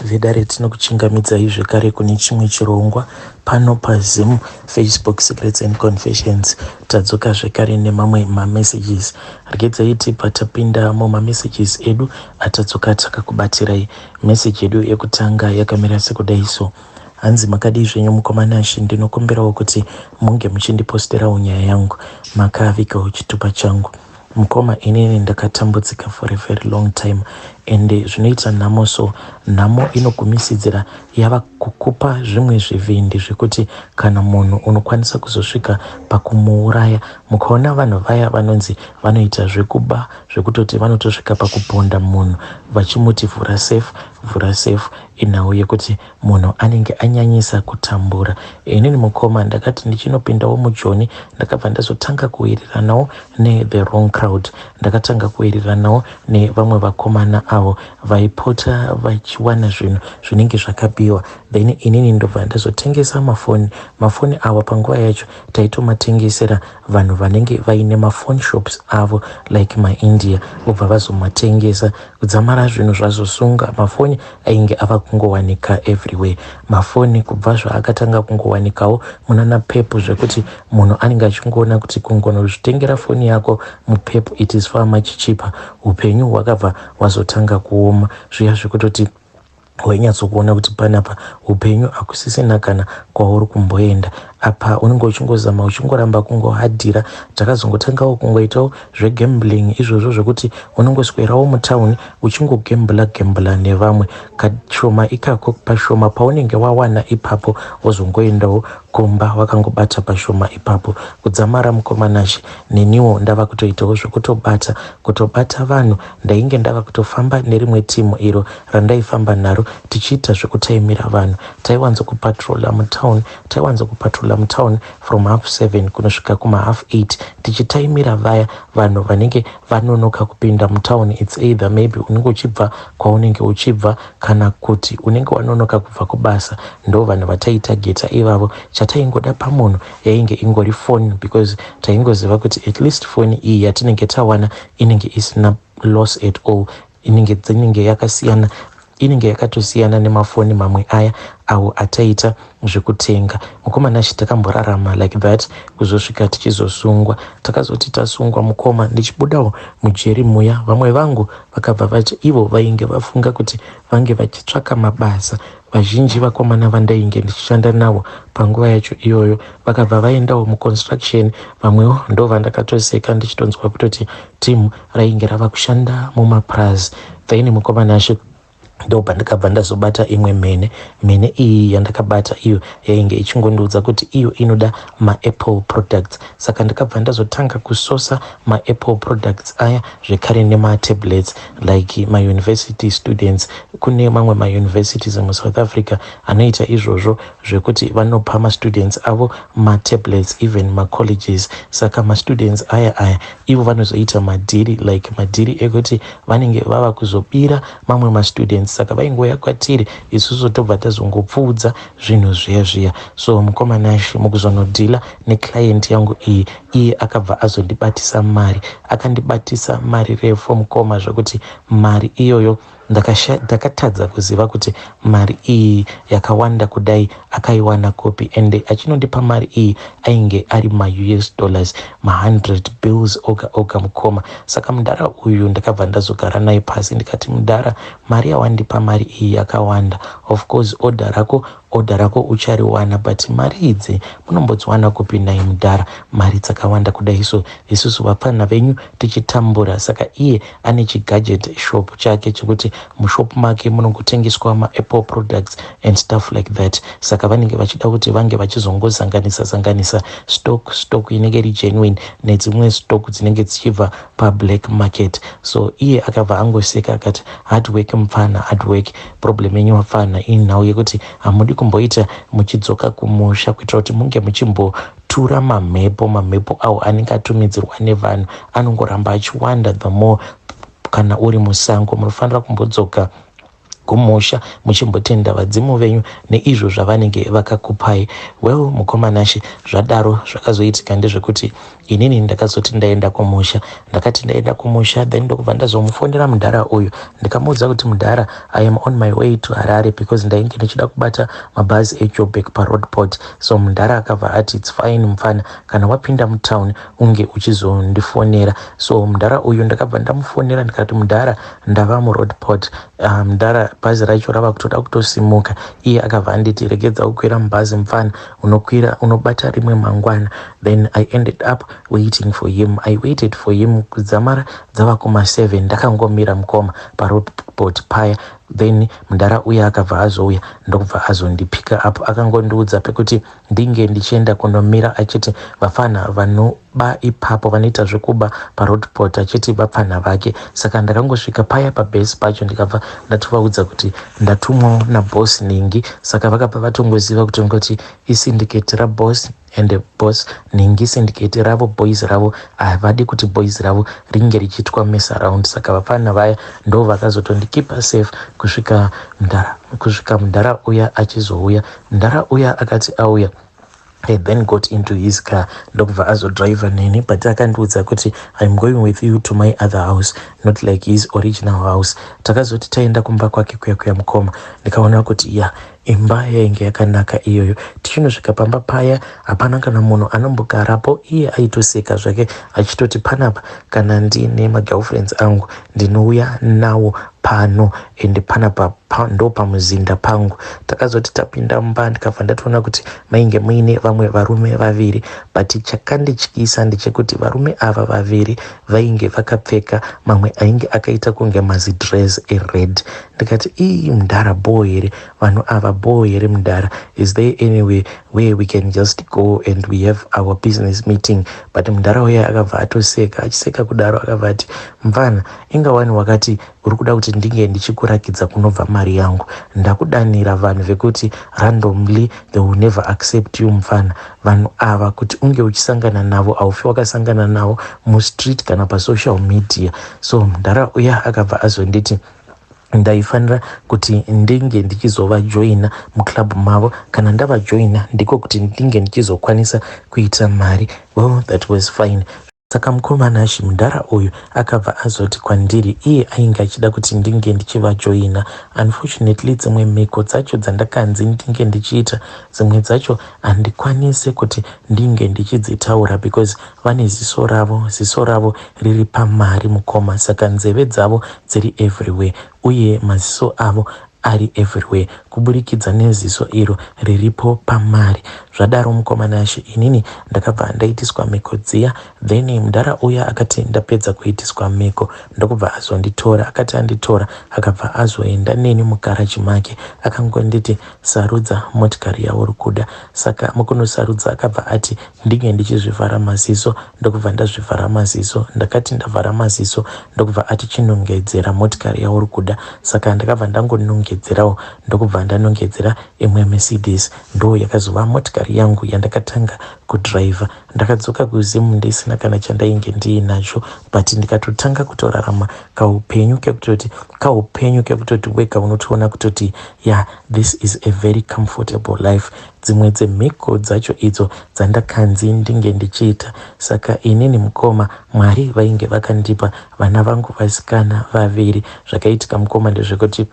vedare tinokuchingamidzai zvekare kune chimwe chirongwa pano paZim Facebook Secrets and Confessions. Tadzoka zvekare nemamwe mamessages. Regedzai tipa tapinda mumamessages edu atadzoka takakubatirai. Message edu yekutanga yakamira sekudai so: hanzi makadi zvenyu mukomanashi, ndinokumbirawo kuti munge muchindiposterawo nyaya yangu makavikawo chitupa changu. Mukoma, inini ndakatambudzika for a very long time, ende zvinoita nhamo so nhamo inogumisidzira yava kukupa zvimwe zvivindi zvekuti kana munhu unokwanisa kuzosvika pakumuuraya. Mukaona vanhu vaya vanonzi vanoita zvekuba zvekutoti vanotosvika pakuponda munhu vachimuti vhura safe inhau yekuti munhu anenge anyanyisa kutambura. Inini mukoma ndakati ndichinopindawo muJoni ndakabva ndazotanga kuwiriranawo nethe wrong crowd. Ndakatanga kuwiriranawo nevamwe vakomana avo vaipota vachiwana zvinhu zvinenge zvakabiwa, then inini ndobva ndazotengesa mafoni ava. Panguva yacho taitomatengesera vanhu vanenge vaine mafoni shops avo like maindia, vobva vazomatengesa kudzamara zvinhu zvazosunga. Mafoni ainge ava kungowanika everywhere. Mafoni kubva zvaakatanga kungowanikawo munana pepu zvekuti munhu anenge achingoona kuti kungonozvitengera foni yako mupepu it is far much cheaper. Upenyu hwakabva hwazotanga kuoma zviya zvekutoti wainyatsokuona kuti panapa upenyu hakusisina kana kwauri kumboenda. Apa unenge uchingozama uchingoramba kungohadhira. Takazongotangawo kungoitawo zvegambling izvozvo zvekuti unongoswerawo mutauni uchingogembla nevamwe. Kashoma ikako pashoma paunenge wawana ipapo wozongoendawo komba wakangobata pashoma ipapo. Kudzamara mukomanashi neniwo ndava kutoitawo kutobata vanhu. Ndainge ndava kutofamba nerimwe timu iro randaifamba naro tichiita zvekutaimira vanhu. Taiwanza kupatrola mutown from 7:30 kunosvika kuma 8:30 tichitaimira vaya vanhu vanenge vanonoka kupinda mutown. It's either maybe unenge uchibva kwaunenge uchibva kana kuti unenge wanonoka kubva kubasa. Ndo vanhu vataitageta ivavo. Chataingoda pamunhu yainge ingori phone, because taingoziva kuti at least phone iyi yatinenge tawana inenge isina loss at all. Inenge yakatosiyana nemafoni mamwe aya awo ataita zvekutenga. Mukomanashi takamborarama like that kuzosvika tichizosungwa. Takazoti tasungwa mukoma ndichibudawo mujeri muya, vamwe vangu vakabva vachi ivo vainge vafunga kuti vange vachitsvaka mabasa. Vazhinji vakomana vandainge ndichishanda navo panguva yacho iyoyo vakabva vaendawo muconstruction. Vamwewo ndo vandakatoseka ndichitonzwa kutoti timu rainge rava kushanda mumaprazi. Then mukomanashi ndo pandakabva ndazobata imwe mene iyi yandakabata iyo yainge ichingondiudza kuti iyo inoda maapple products. Saka ndakabva ndazotanga kusosa maapple products aya zvekare nematablets like mauniversity students. Kune mamwe mauniversities muSouth Africa anoita izvozvo zvekuti vanopa mastudents avo matablets, even macolleges. Saka mastudents aya ivo vanozoita madhiri ekuti vanenge vava kuzobira mamwe mastudents. Saka vaingoya kwatiri isusu tobva tazongopfuudza zvinhu zviya. So mukomanashi mukuzonodhila neclient yangu iye akabva azondibatisa mari. Akandibatisa mari refu mukoma zvekuti mari iyoyo ndakatadza kuziva kuti mari iyi yakawanda kudai akaiwana kopi, ende achinondipa mari iyi ainge ari ma-US dollars, ma-100 bills oga mukoma. Saka mudhara uyu ndakabva ndazogara naye pasi ndikati, mudhara, mari yawandipa mari iyi yakawanda. Of course order rako uchariwana, but mari idzi munombodziwana kupi naye mudhara? Mari dzakawanda kudai. So isusu vapana venyu tichitambura. Saka iye ane chigadget shop chake chekuti mushop make munongotengeswa maapple products and stuff like that. Saka vanenge vachida kuti vange vachizongozanganisa stock inenge iri genuine nedzimwe stock dzinenge dzichibva pablack market. So iye akabva angoseka akati, hard work mfana, hard work. Problem yenyu wafana inhau yekuti hamudi kumboita muchidzoka kumusha kuitira kuti munge muchimbotura mamhepo awo anenge atumidzirwa nevanhu. Anongoramba achiwanda the more. Kana uri musango munofanira kumbodzoka kumusha muchimbotenda vadzimu venyu neizvo zvavanenge vakakupai. Well, mukomanashi, zvadaro zvakazoitika ndezvekuti inini ndakazoti ndaenda kumusha. Ndakati ndaenda kumusha, then ndokubva ndazomufonera mudhara uyu ndikamuudza kuti mudhara, I am on my way to Harare because ndainge ndichida kubata mabhazi eJoburg paRoadport. So mudhara akabva ati it's fine mufana, kana wapinda mutown unge uchizondifonera. So mudhara uyu ndakabva ndamufonera ndikati mudhara, ndava muRoadport. Mudhara bhazi racho rava kutoda kutosimuka. Iye akabva anditi regedza kukwira mubhazi mufana, unokwira unobata rimwe mangwana. Then I ended up waiting for him. I waited for him kudzamara dzava kuma7 ndakangomira mukoma paRoadport paya. Then mudhara uya akabva azouya ndokubva azondipika up, akangondiudza pekuti ndinge ndichienda kunomira achiti vafana vanoba ipapo vanoita zvekuba paRoadport achiti vapfana vake. Saka ndakangosvika paya pabhesi pacho ndikabva ndatovaudza kuti ndatumwa naboss Ningi. Saka vakabva vatongoziva kuti isindicate raboss and boss Ningi syndicate ravo boys ravo havadi kuti boys ravo ringe richitwa mess around. Saka vafana vaya ndo vakazotondikipa safe kusvika mudhara uya achizouya. Mudhara uya akati auya, I then got into his car ndokubva azodriver neni, but akandiudza kuti I'm going with you to my other house, not like his original house. Takazoti taenda kumba kwake kuya mukoma, ndikaona kuti imba yainge yakanaka iyoyo. Tichinosvika pamba paya hapana kana munhu anombogarapo. Iye aitoseka zvake achitoti panapa kana ndine magirlfriends angu ndinouya nawo pano ende panapa ndo pamuzinda pangu. Takazoti tapinda mumba ndikabva ndatoona kuti mainge muine vamwe varume vaviri, but chakandityisa ndechekuti varume ava vaviri vainge vakapfeka mamwe ainge akaita kunge mazidress ered. Ndikati mudhara bo here, vanhu ava bo here mudhara, is there anywhere where we can just go and we have our business meeting? But mudhara uya akabva atoseka, achiseka kudaro akabva ati mfana, inga wani wakati uri kuda kuti ndinge ndichikurakidza kunobva mari yangu. Ndakudanira vanhu vekuti randomly they will never accept you mfana. Vanhu ava kuti unge uchisangana navo aufi wakasangana navo mustreet kana pasocial media. So mudhara uya akabva azonditi ndaifanira kuti ndinge ndichizovajoina muclub mavo, kana ndavajoina ndiko kuti ndinge ndichizokwanisa kuita mari. Well, that was fine. Saka mukomanashi mudhara uyu akabva azoti kwandiri iye ainge achida kuti ndinge ndichivajoina. Unfortunately dzimwe mhiko dzacho dzandakanzi ndinge ndichiita, dzimwe dzacho handikwanise kuti ndinge ndichidzitaura because vane ziso ravo riri pamari mukoma. Saka nzeve dzavo dziri everywhere uye maziso avo ari everywhere kuburikidza neziso iro riripo pamari. Zvadaro mukomanashi inini ndakabva ndaitiswa mhiko dziya. Then mudhara uya akati ndapedza kuitiswa mhiko ndokubva azonditora. Akati anditora akabva azoenda neni mugaraji make, akangonditi sarudza motikari yauri kuda. Saka mukunosarudza akabva ati ndinge ndichizvivhara maziso. Ndokubva ndazvivhara maziso. Ndakati ndavhara maziso ndokubva ati chinongedzera motikari yauri kuda. Saka ndakabva ndangonongedzerawo ndokubva ndanongedzera imwe Mercedes, ndo yakazova motikari yangu yandakatanga kudriver. Ndakadzoka kuzimu ndisina kana chandainge ndiinacho, but ndikatotanga kutorarama kaupenyu kekutoti wega unotoona kutoti this is a very comfortable life. Dzimwe dzemhiko dzacho idzo dzandakanzi ndinge ndichiita. Saka inini mukoma Mwari vainge vakandipa vana vangu vasikana vaviri. Zvakaitika mukoma ndezvekuti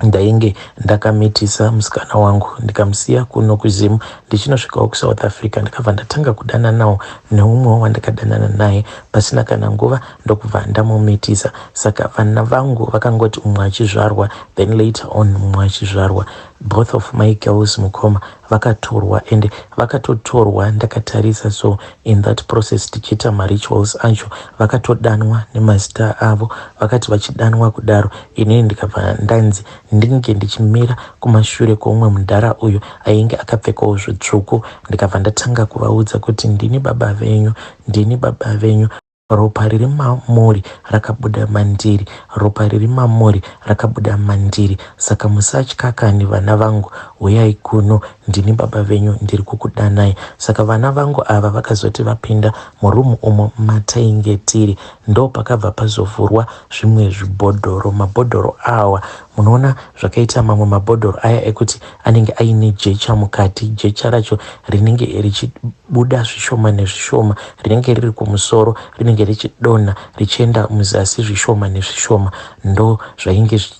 ndainge ndakamitisa musikana wangu ndikamusiya kuno kuzimu ndichinosvikawo kuSouth Africa. Ndakabva ndatanga kudana nawo neumwewo wandakadanana naye pasina kana nguva ndokubva ndamumitisa. Saka vana vangu vakangoti umwe achizvarwa, then later on umwe achizvarwa. Both of my girls mukoma vakatorwa ende vakatotorwa ndakatarisa. So in that process tichiita marituals acho vakatodanwa nemazita avo. Vakati vachidanwa kudaro inini ndikabva ndanzi ndinge ndichimira kumashure kwoumwe mudhara uyu ainge akapfekawo zvitsvuku. Ndikabva ndatanga kuvaudza kuti ndini baba venyu, ropa riri mamuri rakabuda mandiri, ropa riri mamuri rakabuda mandiri. Saka musatya kani vana vangu, uyai kuno ndini baba venyu ndiri kukudanai. Saka vana vangu ava vakazoti vapinda murumu umo matainge tiri, ndo pakabva pazovhurwa zvimwe zvibhodhoro. Mabhodhoro awa munoona zvakaita mamwe mabhodhoro aya ekuti anenge aine jecha mukati. Jecha racho rinenge richibuda zvishoma nezvishoma, rinenge riri kumusoro rinenge richidonha richienda muzasi zvishoma nezvishoma.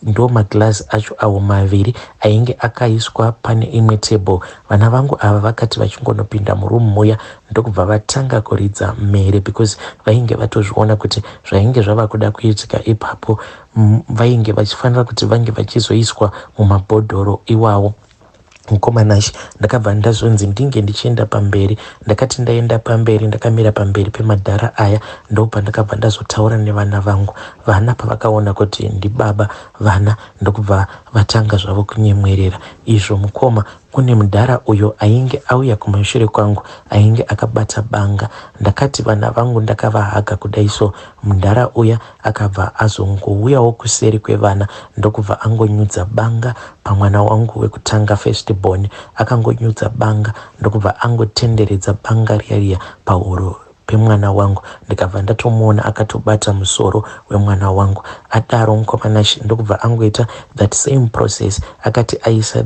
Ndo magirazi acho awo maviri ainge akaiswa pane imwe tebho. Vana vangu ava vakati vachingonopinda murumu muya ndokubva vatanga kuridza mere, because vainge vatozviona kuti zvainge zvava kuda kuitika ipapo vainge vachifanira kuti vange vachizoiswa mumabhodhoro iwawo. Mukomanashi ndakabva ndazonzi ndinge ndichienda pamberi. Ndakati ndaenda pamberi, ndakamira pamberi pemadhara aya, ndopa ndakabva ndazotaura nevana vangu. Vana pavakaona kuti ndibaba vana ndokubva vatanga zvavo kunyemwerera. Izvo mukoma, kune mudhara uyo ainge auya kumashure kwangu ainge akabata banga. Ndakati vana vangu ndakavahaga kudai so, mudhara uya akabva azongouyawo kuseri kwevana ndokubva angonyudza banga pamwana wangu wekutanga first born. Akangonyudza banga ndokubva angotenderedza banga riya pahuro pemwana wangu. Ndikabva ndatomuona akatobata musoro wemwana wangu. Adaro mukomanashi ndokubva angoita that same process. Akati aita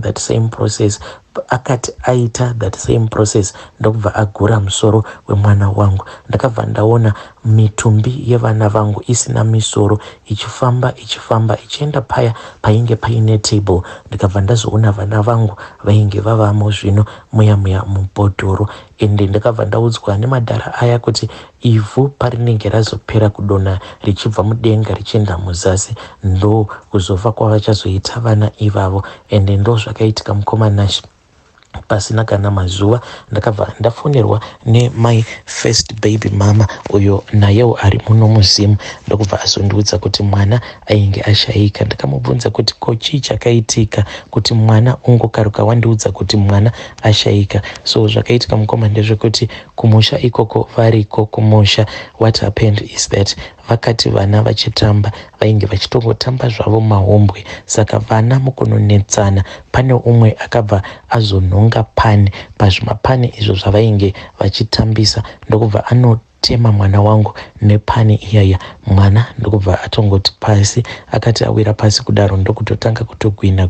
that same process ndokubva agura musoro wemwana wangu. Ndakabva ndaona mitumbi yevana vangu isina misoro ichifamba ichienda paya painge paine table. Ndikabva ndazoona vana vangu vainge vavamo zvino muya mubhodhoro. Ende ndakabva ndaudzwa nemadhara aya kuti ivhu parinenge razopera kudonha richibva mudenga richienda muzasi ndo kuzova kwavachazoita vana ivavo. Ende ndo zvakaitika mukomanashi. Pasina kana mazuva ndakabva ndafonerwa my first baby mama uyo nayewo ari muno muzimu, ndokubva azondiudza kuti mwana ainge ashayika. Ndakamubvunza kuti kochi chakaitika kuti mwana ungokaruka wandiudza kuti mwana ashayika. So zvakaitika mukoma ndezvekuti kumusha ikoko variko kumusha, what happened is that vakati vana vachitamba vainge vachitongotamba zvavo mahombwe. Saka vana mukunonetsana pane umwe akabva azonhonga pani pazvimapani izvo zvavainge vachitambisa, ndokubva anotema mwana wangu nepani iyaya. Mwana ndokubva atongoti pasi. Akati awira pasi kudaro ndokutotanga kutogwina,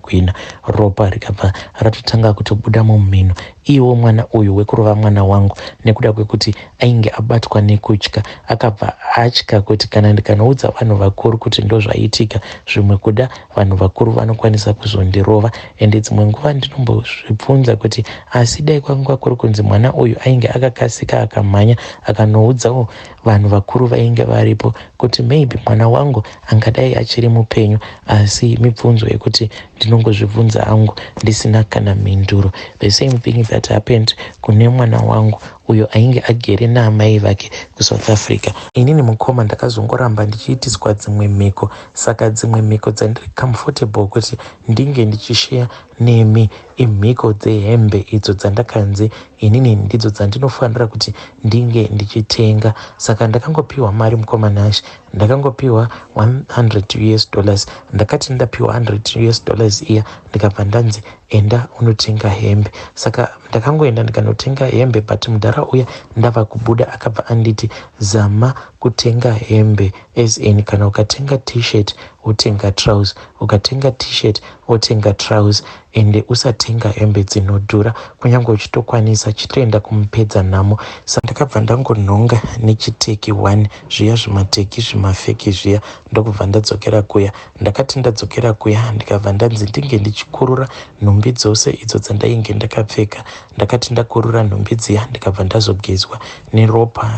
ropa rikabva ratotanga kutobuda mumhino. Iwo mwana uyu wekurova mwana wangu nekuda kwekuti ainge abatwa nekutya, akabva atya kuti kana ndikanoudza vanhu vakuru kuti ndo zvaitika zvimwe kuda vanhu vakuru vanokwanisa kuzondirova. Ende dzimwe nguva ndinombozvibvunza kuti asi dai kwanga kuri kunzi mwana uyu ainge akakasika akamhanya akanoudzawo vanhu vakuru vainge varipo kuti maybe mwana wangu angadai achiri mupenyu. Asi mibvunzo yekuti ndinongozvibvunza hangu ndisina kana mhinduro. The same thing that happened kune mwana wangu uyo ainge agere naamai vake kuSouth Africa. Inini mukoma ndakazongoramba ndichiitiswa dzimwe mhiko. Saka dzimwe mhiko dzandiri comfortable kuti ndinge ndichishare nemi imhiko dzehembe idzo dzandakanzi inini ndidzo dzandinofanira kuti ndinge ndichitenga. Saka ndakangopiwa mari mukomanashi, ndakangopiwa $100. Ndakati ndapiwa $100 iya ndikabva ndanzi enda unotenga hembe. Saka ndakangoenda ndikanotenga hembe, but mudhara uya ndava kubuda akabva anditi zama kutenga hembe as in kana ukatenga t-shirt wotenga trouser, ukatenga t-shirt wotenga trouser, ende usatenga hembe dzinodhura kunyange uchitokwanisa chitoenda kumupedza nhamo. Saka ndakabva ndangonhonga nechiteki 1 zviya zvimateki zvimafeki zviya ndokubva ndadzokera kuya. Ndakati ndadzokera kuya ndikabva ndanzi ndinge ndichikurura nhumbi dzose idzo dzandainge ndakapfeka. Ndakati ndakurura nhumbi dziya ndikabva ndazogezwa neropa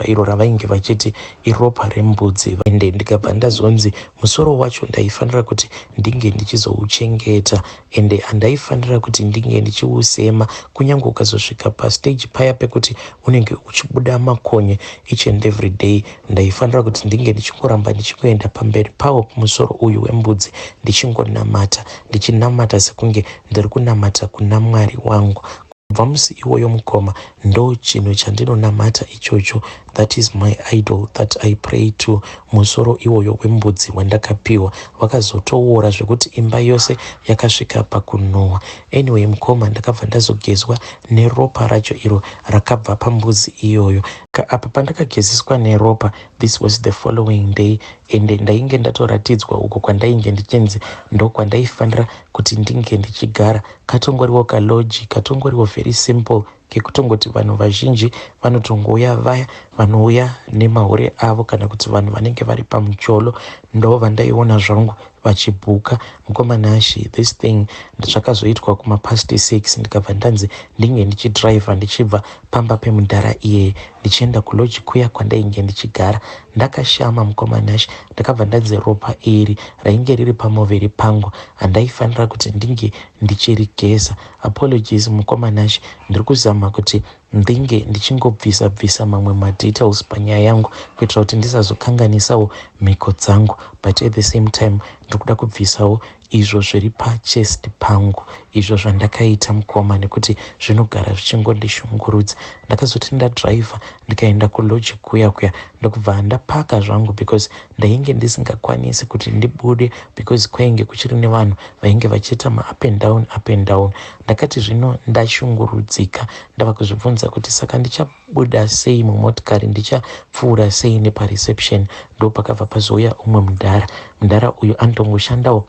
iro ravainge vachiti iropa rembudzi. Ende ndikabva ndazonzi musoro wacho ndaifanira kuti ndinge ndichizouchengeta ende handaifanira kuti ndinge ndichiusema. Kunyange ukazosvika pastage paya pekuti unenge uchibuda makonye each and every day, ndaifanira kuti ndinge ndichingoramba ndichingoenda pamberi pawo musoro uyu wembudzi ndichingonamata, ndichinamata sekunge ndiri kunamata kuna Mwari wangu. Vamsi iwoyo mukoma ndo chinhu chandinonamata ichocho. That is my idol that I pray to. Musoro iwoyo wembudzi wandakapiwa wakazotoora zvekuti imba yose yakasvika pakunowa. Anyway, mukoma ndakabva ndazogezwa neropa racho iro rakabva pambudzi iyoyo. Apa pandakagezeswa neropa, this was the following day, ende ndainge ndatoratidzwa uko kwandainge ndichinzi ndo kwandaifanira kuti ndinge ndichigara. Katongoriwo kaloji, katongoriwo very simple kekutongoti vanhu vazhinji vanotongouya vaya vanouya nemahore avo kana kuti vanhu vanenge vari pamujolo ndo vandaiona zvangu vachibhuka. Mukomana Ashi, this thing zvakazoitwa kumapast 6 ndikabva ndanzi ndinge ndichidhiraivha ndichibva pamba pemudhara iye ndichienda kuloji kuya kwandainge ndichigara. Ndakashama mukomana Ashi, ndakabva ndanzi ropa iri rainge riri pamoveri pangu handaifanira kuti ndinge ndichirigeza. Apologies mukomana Ashi, ndiri kuzama kuti ndinge ndichingobvisa mamwe madetails panyaya yangu kuitira kuti ndisazokanganisawo mhiko dzangu, but at the same time ndiri kuda kubvisawo izvo zviri pachest pangu, izvo zvandakaita mukoma, nekuti zvinogara zvichingondishungurudza. Ndakazoti ndadhiraivha ndikaenda kuloji kuya ndokubva ndapaka zvangu because ndainge ndisingakwanisi kuti ndibude because kwainge kuchiri nevanhu vainge vachiita ma-up and down. Ndakati zvino ndashungurudzika, ndava kuzvibvunza kuti saka ndichabuda sei mumotikari, ndichapfuura sei nepareception. Ndo pakabva pazouya umwe mudhara uyu andongoshandawo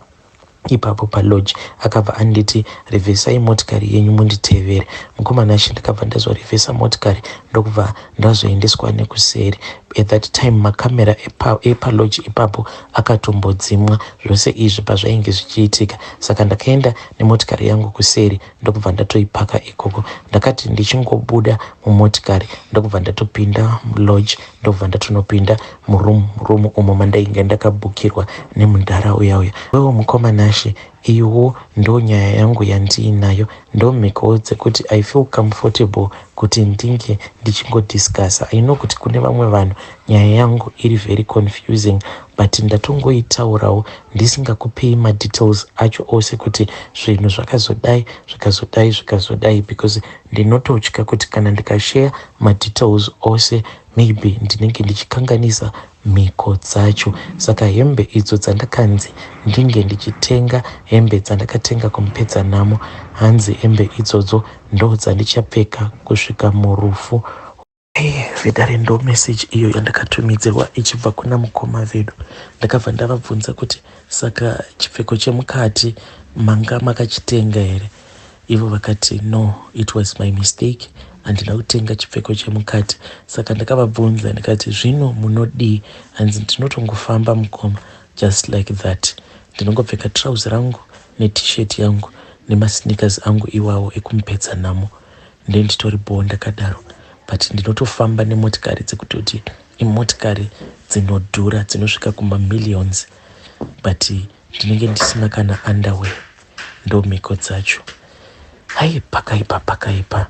ipapo paloji, akabva anditi revhesai motikari yenyu munditevere. Mukomana Ashi, ndakabva ndazorevhesa motikari ndokubva ndazoendeswa nekuseri. At that time makamera epaloji ipapo akatombodzimwa. Zvose izvi pazvainge zvichiitika, saka ndakaenda nemotikari yangu kuseri ndokubva ndatoipaka ikoko. Ndakati ndichingobuda mumotikari ndokubva ndatopinda muloji ndokubva ndatonopinda murumu umo mandainge ndakabhukirwa nemudhara uya. Wewo mukomana Ashi, iwo ndo nyaya yangu yandiinayo, ndo mhiko dzekuti I feel comfortable kuti ndinge ndichingodiscussa. I know kuti kune vamwe vanhu nyaya yangu iri very confusing, but ndatongoitaurawo ndisingakupei madetails acho ose kuti zvinhu zvakazodai because ndinototya kuti kana ndikashare madetails ose maybe ndinenge ndichikanganisa mhiko dzacho. Saka hembe idzo dzandakanzi ndinge ndichitenga, hembe dzandakatenga kumupedzanamo, hanzi hembe idzodzo ndo dzandichapfeka kusvika murufu. Vedare ndo message iyo yandakatumidzirwa ichibva kuna mukoma vedu. Ndakabva ndavabvunza kuti saka chipfeko chemukati manga makachitenga here? Ivo vakati no, it was my mistake, handina kutenga chipfeko chemukati. Saka ndakavabvunza ndikati zvino munodii? Hanzi ndinotongofamba mukoma, just like that. Ndinongopfeka trouser rangu net-shirt yangu nemasneakers angu iwawo ekumupedzanamo ndenditoripo ndakadaro. But ndinotofamba nemotikari dzekutoti imotikari dzinodhura dzinosvika kuma-millions, but ndinenge ndisina kana underwear. Ndo mhiko dzacho. Hai, pakaipa.